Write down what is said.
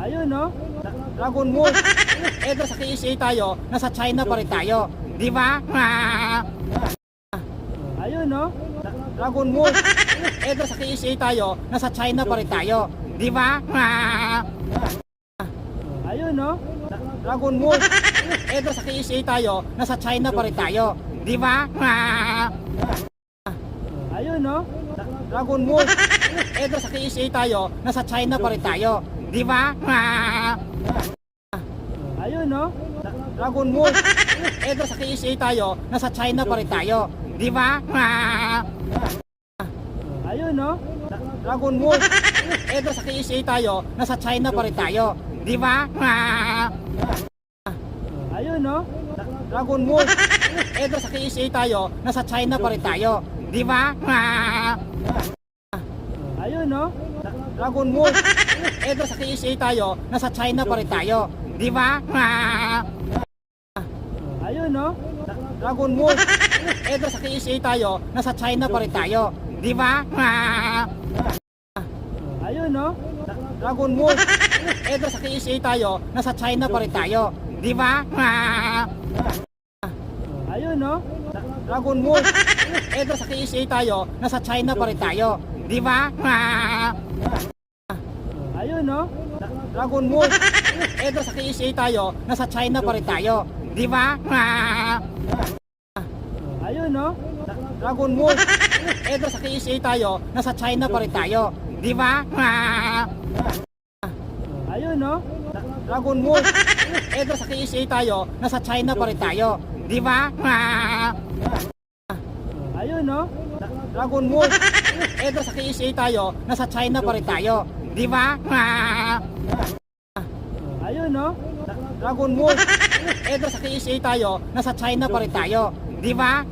Ayun no? Dragon Ball. Eto sa KSA tayo, nasa China pa rin tayo. Di ba? Ayun no? Dragon Ball. Eto sa KSA tayo, nasa China pa rin tayo. Di ba? Ayun no? Dragon Ball. Eto sa KSA tayo, nasa China pa rin tayo. Di ba? Ayun no? Dragon Ball. Eto sa KSA tayo, nasa China pa rin tayo. Di ba? Ayun no? Dragon Ball. Eto sa KSA tayo, nasa China pa rin tayo. Di ba? Ayun no? Dragon Ball. Eto sa KSA tayo, nasa China pa rin tayo. Di ba? Ayun no? Dragon Ball. Eto sa KSA tayo, nasa China pa rin tayo. Di ba? Ayun no? Dragon Ball. Eto sa KSA tayo, nasa China pa rin tayo. Di ba? Ayun no? Dragon Ball. Eto sa KSA tayo, nasa China pa rin tayo. Di ba? Ayun no? Dragon Ball. Eto sa KSA tayo, nasa China pa rin tayo. Di ba? Ayun no? Dragon Ball. Eto sa KSA tayo, nasa China pa rin tayo. Di ba? Ayun no? Dragon Ball. Eto sa KSA tayo, nasa China pa rin tayo. Di ba? Ayun no? Dragon Ball. Eto sa KSA tayo, nasa China pa rin tayo. Di ba? Ayun no? Dragon Ball. Eto sa KSA tayo, nasa China pa rin tayo. Di ba? Ayun no? Dragon Ball. Eto sa KSA tayo, nasa China pa rin tayo. Di ba? Ayun no? Dragon Ball. Eto sa KSA tayo, nasa China pa rin tayo. Di ba?